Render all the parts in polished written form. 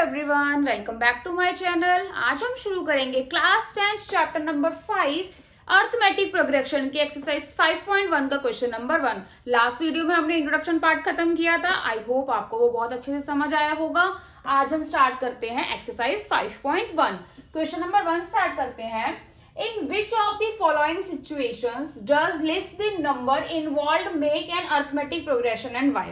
Everyone, welcome back to my channel. आज हम शुरू करेंगे class 10 chapter number 5 arithmetic progression की एक्सरसाइज 5.1 का क्वेश्चन नंबर 1। लास्ट वीडियो में हमने इंट्रोडक्शन पार्ट खत्म किया था। आई होप आपको वो बहुत अच्छे से समझ आया होगा। आज हम स्टार्ट करते हैं एक्सरसाइज 5.1। क्वेश्चन नंबर 1 स्टार्ट करते हैं। In which of the following situations does list the number involved make an arithmetic progression and why?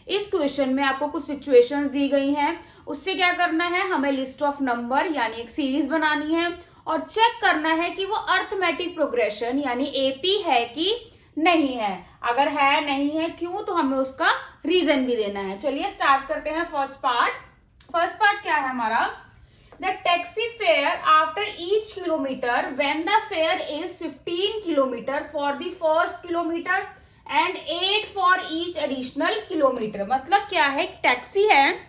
इस क्वेश्चन में आपको कुछ सिचुएशंस दी गई हैं। उससे क्या करना है, हमें लिस्ट ऑफ नंबर यानी एक सीरीज बनानी है और चेक करना है कि वो अर्थमेटिक प्रोग्रेशन यानी एपी है कि नहीं है। अगर है नहीं है क्यों, तो हमें उसका रीजन भी देना है। चलिए स्टार्ट करते हैं फर्स्ट पार्ट क्या है हमारा, The taxi fare after each kilometer when the fare is 15 kilometer for the first kilometer and 8 for each additional kilometer। मतलब क्या है, टैक्सी है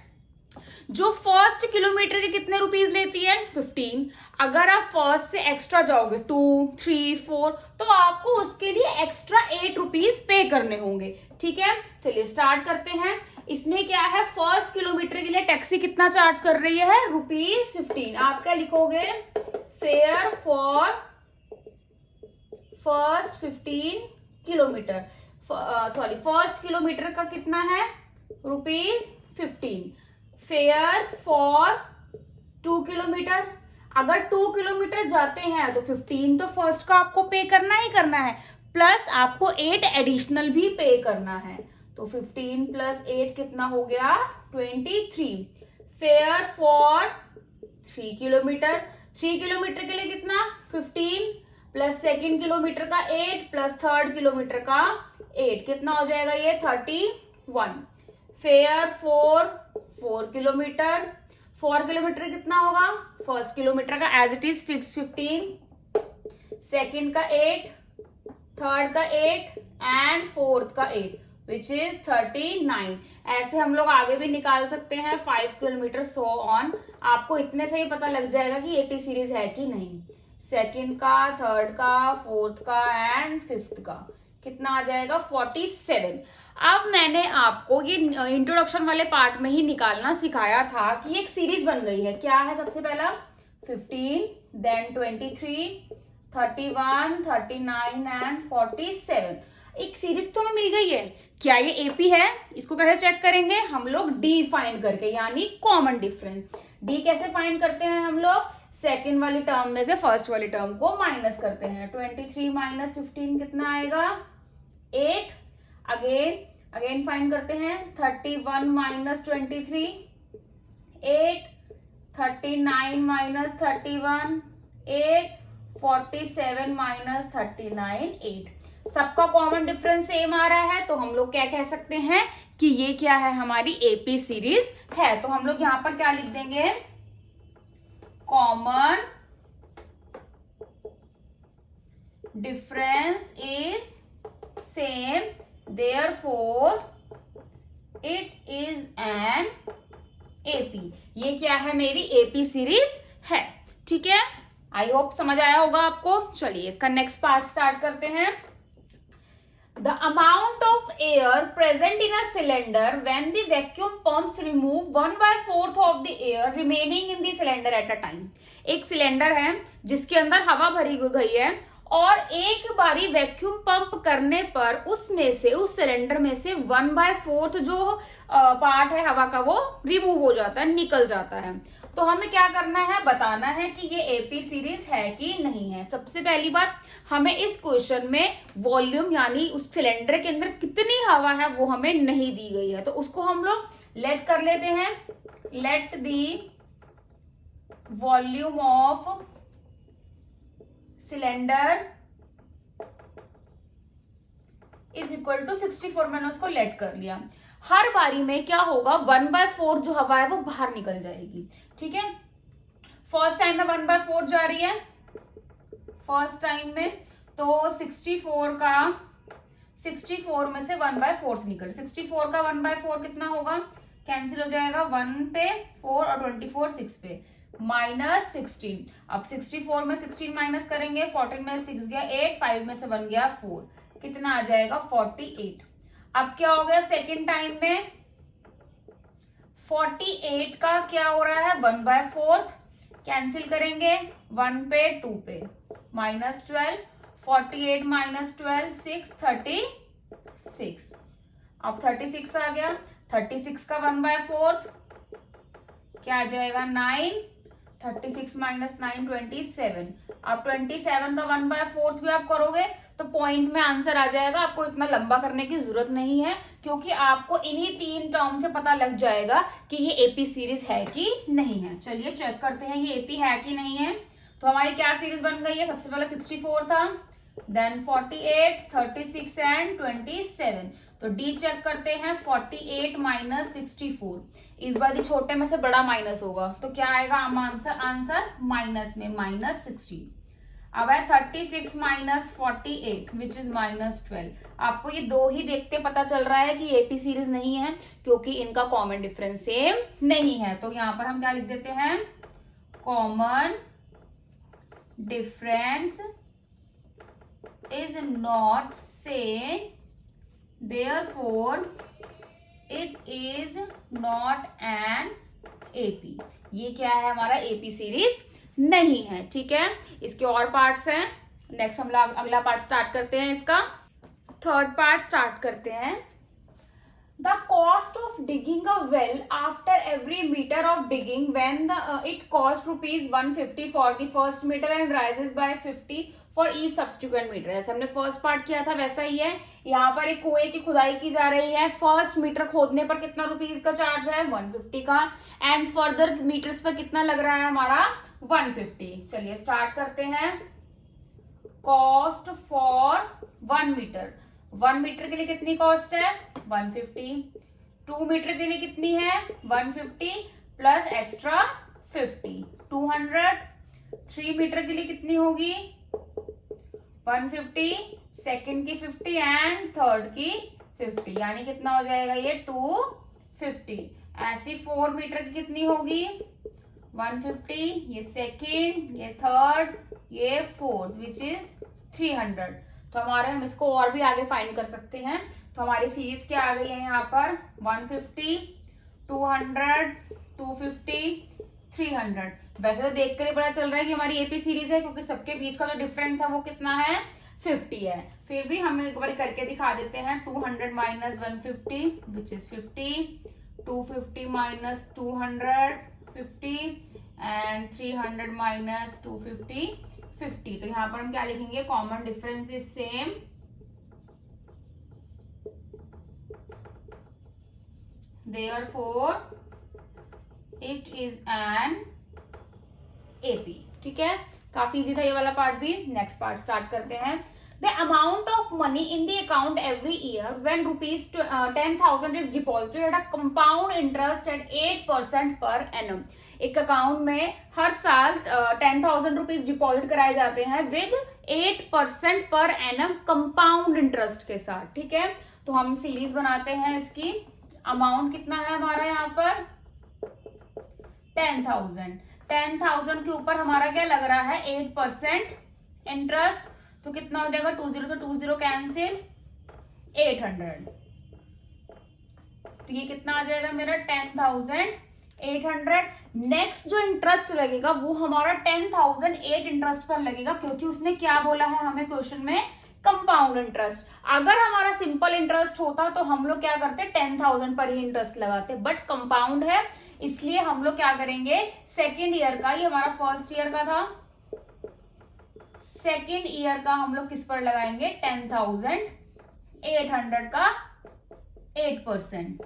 जो फर्स्ट किलोमीटर के कितने रुपीज लेती है 15। अगर आप फर्स्ट से एक्स्ट्रा जाओगे 2, 3, 4 तो आपको उसके लिए एक्स्ट्रा 8 रुपीज पे करने होंगे। ठीक है, चलिए स्टार्ट करते हैं। इसमें क्या है, फर्स्ट किलोमीटर के लिए टैक्सी कितना चार्ज कर रही है, ₹15। आप क्या लिखोगे, fair for first 15 kilometre, sorry first kilometre का कितना है ₹15। फेयर फॉर 2 किलोमीटर, अगर 2 किलोमीटर जाते हैं तो 15 तो फर्स्ट का आपको पे करना ही करना है, प्लस आपको 8 एडिशनल भी पे करना है। तो 15 प्लस 8 कितना हो गया, 23। फेयर फॉर 3 किलोमीटर, 3 किलोमीटर के लिए कितना 15 प्लस सेकेंड किलोमीटर का 8 प्लस थर्ड किलोमीटर का 8 कितना हो जाएगा ये 31। फेयर फॉर 4 किलोमीटर, 4 किलोमीटर कितना होगा, फर्स्ट किलोमीटर का as it is fix 15, second का 8, थर्ड का 8 एंड फोर्थ का 8 विच इज 39। ऐसे हम लोग आगे भी निकाल सकते हैं 5 किलोमीटर सो ऑन। आपको इतने से ही पता लग जाएगा कि एपी सीरीज है कि नहीं। सेकेंड का, थर्ड का, फोर्थ का एंड फिफ्थ का कितना आ जाएगा 47। अब मैंने आपको ये इंट्रोडक्शन वाले पार्ट में ही निकालना सिखाया था कि एक सीरीज बन गई है। क्या है, सबसे पहला 15, देन 23, 31, 39 एंड 47। एक सीरीज तो हमें मिल गई है। क्या ये एपी है, इसको कैसे चेक करेंगे, हम लोग डी फाइंड करके, यानी कॉमन डिफरेंस। डी कैसे फाइंड करते हैं हम लोग, सेकेंड वाली टर्म में से फर्स्ट वाली टर्म को माइनस करते हैं। 23 माइनस 15 कितना आएगा 8। अगेन फाइंड करते हैं 31 माइनस 23 8, 39 माइनस 31 8, 47 माइनस 39 8। सबका कॉमन डिफरेंस सेम आ रहा है, तो हम लोग क्या कह सकते हैं कि ये क्या है, हमारी एपी सीरीज है। तो हम लोग यहां पर क्या लिख देंगे, common difference is same, therefore it is an AP। ये क्या है, मेरी AP सीरीज है। ठीक है, आई होप समझ आया होगा आपको। चलिए इसका नेक्स्ट पार्ट स्टार्ट करते हैं। The amount of air present in a cylinder when the vacuum pumps remove 1/4 of the air remaining in the cylinder at a time। एक सिलेंडर है जिसके अंदर हवा भरी गई है और एक बारी वैक्यूम पंप करने पर उसमें से, उस सिलेंडर में से 1/4 जो पार्ट है हवा का वो रिमूव हो जाता है, निकल जाता है। तो हमें क्या करना है, बताना है कि ये एपी सीरीज है कि नहीं है। सबसे पहली बात, हमें इस क्वेश्चन में वॉल्यूम यानी उस सिलेंडर के अंदर कितनी हवा है वो हमें नहीं दी गई है, तो उसको हम लोग लेट कर लेते हैं। Let the volume of cylinder is equal to 64। मैंने उसको लेट कर लिया। हर बारी में क्या होगा, 1/4 जो हवा है वो बाहर निकल जाएगी। ठीक है, फर्स्ट टाइम में 1/4 जा रही है, फर्स्ट टाइम में तो 64 में से 1/4 निकल, 64 का 1/4 कितना होगा, कैंसिल हो जाएगा, 1 पे 4 और 24 6 पे माइनस 16। अब 64 में 16 माइनस करेंगे, 14 में 6 गया 8, 5 में से 1 गया 4, कितना आ जाएगा 48। अब क्या हो गया, सेकेंड टाइम में 48 का क्या हो रहा है 1/4, कैंसिल करेंगे 1 पे 2 पे, -12, 48 - 12 6, 36। अब 36 आ गया, 36 का 1/4 क्या आ जाएगा 9, 36 - 9 27। अब 27 का 1/4 भी आप करोगे तो पॉइंट में आंसर आ जाएगा, आपको इतना लंबा करने की जरूरत नहीं है, क्योंकि आपको इन्हीं 3 टर्म से पता लग जाएगा कि ये एपी सीरीज है कि नहीं है। चलिए चेक करते हैं ये एपी है कि नहीं है। तो हमारी क्या सीरीज बन गई है, सबसे पहले 64 था, देन 48, 36 एंड 27। तो डी चेक करते हैं, 48 - 64, इस बार ये छोटे में से बड़ा माइनस होगा, तो क्या आएगा आंसर माइनस में -16। अब है 36 - 48 विच इज -12। आपको ये दो ही देखते पता चल रहा है कि एपी सीरीज नहीं है, क्योंकि इनका कॉमन डिफरेंस सेम नहीं है। तो यहां पर हम क्या लिख देते हैं, common difference is not same, therefore it is not an AP। ये क्या है, हमारा AP सीरीज नहीं है। ठीक है, इसके और पार्ट्स हैं, नेक्स्ट हम अगला पार्ट स्टार्ट करते हैं। इसका थर्ड पार्ट स्टार्ट करते हैं। The cost of digging a well after every meter of digging when it cost ₹150 for the first meter and rises by 50 for each subsequent meter। जैसे हमने first part किया था वैसा ही है, यहाँ पर एक कुएं की खुदाई की जा रही है, फर्स्ट मीटर खोदने पर कितना रुपीज का चार्ज है 150 का, एंड फर्दर मीटर्स पर कितना लग रहा है हमारा 150। चलिए स्टार्ट करते हैं। कॉस्ट फॉर 1 मीटर, 1 मीटर के लिए कितनी कॉस्ट है 150, 2 मीटर के लिए कितनी है 150 प्लस एक्स्ट्रा 50 200, 3 मीटर के लिए कितनी होगी 150, सेकंड की 50 एंड थर्ड की 50, यानी कितना हो जाएगा ये 250। ऐसी 4 मीटर की कितनी होगी 150, ये सेकंड, ये थर्ड, ये फोर्थ विच इज 300। तो हमारे हम इसको और भी आगे फाइंड कर सकते हैं। तो हमारी सीरीज क्या आ गई है यहाँ पर 150, 200, 250, 300। वैसे तो देख कर ही पता चल रहा है कि हमारी एपी सीरीज है, क्योंकि सबके बीच का जो डिफरेंस है वो कितना है 50 है। फिर भी हम एक बार करके दिखा देते हैं। 200 - 150 विच इज 50, 250 - 200 50 एंड 300 - 250 50। तो यहाँ पर हम क्या लिखेंगे, common difference is same, therefore it is an AP. ठीक है, काफी इजी था ये वाला पार्ट भी। नेक्स्ट पार्ट स्टार्ट करते हैं। The amount of money in the account every year when ₹10,000 is deposited at a compound interest at 8% per annum। एक अकाउंट में हर साल 10,000 रुपीज डिपॉजिट कराए जाते हैं with 8% per annum compound interest के साथ। ठीक है, तो हम सीरीज बनाते हैं इसकी। अमाउंट कितना है हमारा यहाँ पर 10,000, 10,000 के ऊपर हमारा क्या लग रहा है 8% इंटरेस्ट, तो कितना हो जाएगा 20 से 20 कैंसिल 800। तो ये कितना आ जाएगा मेरा 10,800। नेक्स्ट जो इंटरेस्ट लगेगा वो हमारा 10,008 इंटरेस्ट पर लगेगा, क्योंकि उसने क्या बोला है हमें क्वेश्चन में कंपाउंड इंटरेस्ट। अगर हमारा सिंपल इंटरेस्ट होता तो हम लोग क्या करते 10,000 पर ही इंटरेस्ट लगाते, बट कंपाउंड है इसलिए हम लोग क्या करेंगे सेकेंड ईयर का, ये हमारा फर्स्ट ईयर का था, सेकेंड ईयर का हम लोग किस पर लगाएंगे 10,800 का 8%।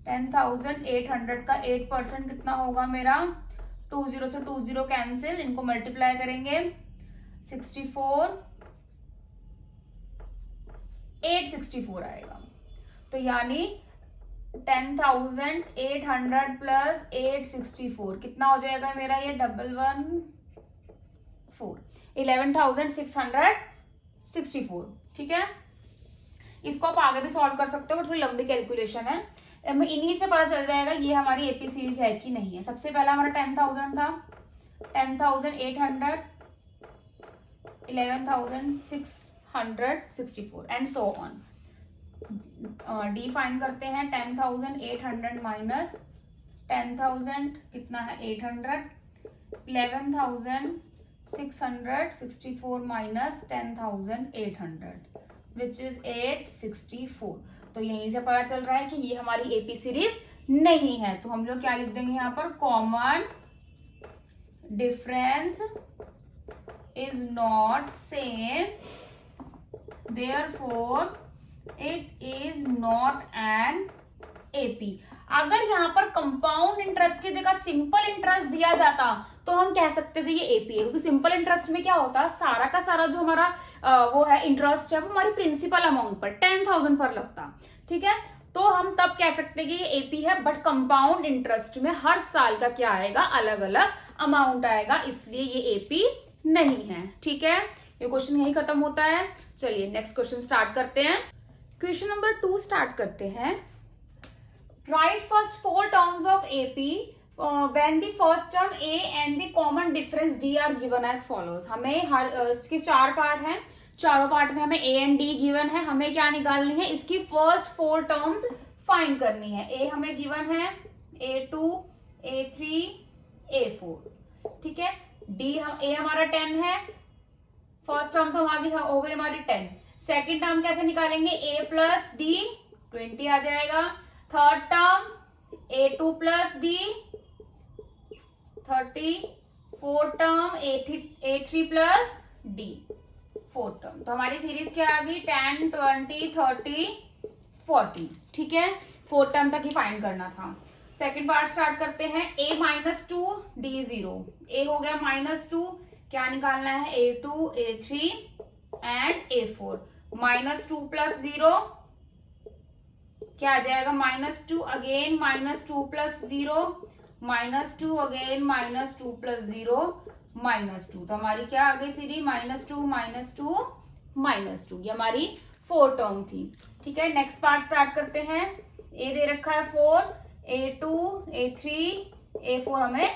10,800 का 8% कितना होगा मेरा 20 से 20 कैंसिल, इनको मल्टीप्लाई करेंगे 64, 864 आएगा। तो यानी 10,800 प्लस 864 कितना हो जाएगा मेरा ये 11,664। ठीक है, इसको आप आगे भी सॉल्व कर सकते हो, थोड़ी लंबी कैलकुलेशन है, इन्हीं से पता चल जाएगा ये हमारी एपी सीरीज है कि नहीं है। सबसे पहला हमारा 10,000 था, 10,800, 11,664 and so on. D find करते हैं 10,800 माइनस 10,000 कितना है 800, 11,664 माइनस 10,800 विच इज 864। तो यहीं से पता चल रहा है कि ये हमारी एपी सीरीज नहीं है। तो हम लोग क्या लिख देंगे यहाँ पर, common difference is not same, therefore it is not an AP. अगर यहाँ पर कंपाउंड इंटरेस्ट की जगह सिंपल इंटरेस्ट दिया जाता तो हम कह सकते थे ये एपी है, क्योंकि सिंपल इंटरेस्ट में क्या होता है, सारा का सारा जो हमारा वो है इंटरेस्ट है वो हमारी प्रिंसिपल अमाउंट पर 10,000 पर लगता, ठीक है। तो हम तब कह सकते हैं कि ये एपी है। बट कंपाउंड इंटरेस्ट में हर साल का क्या आएगा, अलग अलग अमाउंट आएगा, इसलिए ये एपी नहीं है, ठीक है। ये क्वेश्चन यही खत्म होता है। चलिए नेक्स्ट क्वेश्चन स्टार्ट करते हैं। क्वेश्चन नंबर 2 स्टार्ट करते हैं। Right first 4 terms of AP when the first term A and the common difference D are given as follows। हमें हर इसके 4 पार्ट हैं, चारों पार्ट में हमें A and D गिवन है। हमें क्या निकालनी है, इसकी फर्स्ट 4 टर्म्स फाइंड करनी है। A हमें गिवन है A2, A3, A4, ठीक है। A हमारा 10 है, फर्स्ट टर्म तो आगे हो गई हमारी 10। सेकेंड टर्म कैसे निकालेंगे, A प्लस D 20 आ जाएगा। Third term A2 plus D 30, fourth term A3 plus D, fourth term. तो हमारी सीरीज क्या आ गई, 10, 20, 30, 40, ठीक है। फोर्थ टर्म तक ही फाइंड करना था। सेकेंड पार्ट स्टार्ट करते हैं। A -2 D 0। A हो गया -2, क्या निकालना है, A2, A3 and A4। -2 plus 0 क्या आ जाएगा, -2 अगेन -2 प्लस 0, -2 अगेन -2 प्लस 0, -2। तो हमारी क्या आ गई सीरीज, -2 -2 -2। ये हमारी 4 टर्म थी, ठीक है। नेक्स्ट पार्ट स्टार्ट करते हैं। A दे रखा है 4, A2, A3, A4 हमें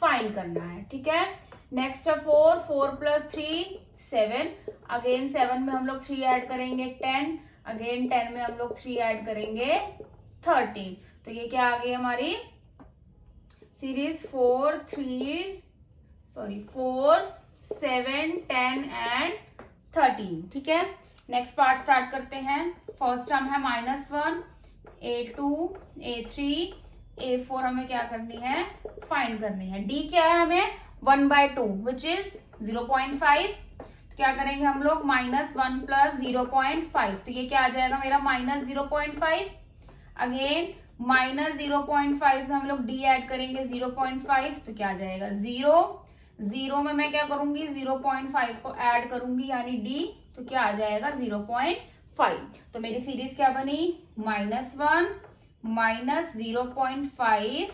फाइंड करना है, ठीक है। नेक्स्ट है 4 प्लस 3 7, अगेन 7 में हम लोग 3 ऐड करेंगे 10, अगेन 10 में हम लोग 3 ऐड करेंगे 13। तो ये क्या आ गई हमारी सीरीज 4, 7, 10 एंड 13, ठीक है। नेक्स्ट पार्ट स्टार्ट करते हैं। फर्स्ट टर्म है -1, A2, A3, A4 हमें क्या करनी है, फाइंड करनी है। D क्या है हमें, 1/2 विच इज 0.5। तो क्या करेंगे हम लोग, -1 प्लस 0.5। तो ये क्या आ जाएगा मेरा, -0.5। अगेन -0.5 में हम लोग D ऐड करेंगे 0.5, तो क्या आ जाएगा 0 में मैं क्या करूंगी, 0.5 को ऐड करूंगी यानी D, तो क्या आ जाएगा 0.5। तो मेरी सीरीज क्या बनी, -1 -0.5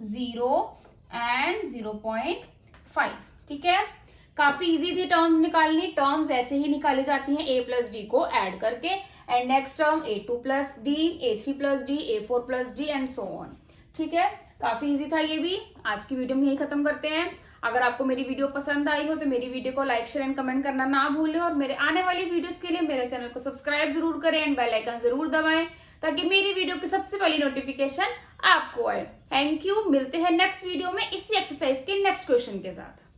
0 एंड 0.5, ठीक है। काफी इजी थी टर्म्स निकालनी। टर्म्स ऐसे ही निकाली जाती हैं A प्लस D को ऐड करके। And next term A2 plus D, A3 plus D, A4 plus D and so on, ठीक है। काफी इजी था ये भी। आज की वीडियो में यही खत्म करते हैं। अगर आपको मेरी वीडियो पसंद आई हो तो मेरी वीडियो को लाइक, शेयर एंड कमेंट करना ना भूलें, और मेरे आने वाली वीडियोस के लिए मेरे चैनल को सब्सक्राइब जरूर करें एंड बेल आइकन जरूर दबाएं, ताकि मेरी वीडियो की सबसे पहली नोटिफिकेशन आपको आए। Thank you. मिलते हैं नेक्स्ट वीडियो में इसी एक्सरसाइज के नेक्स्ट क्वेश्चन के साथ।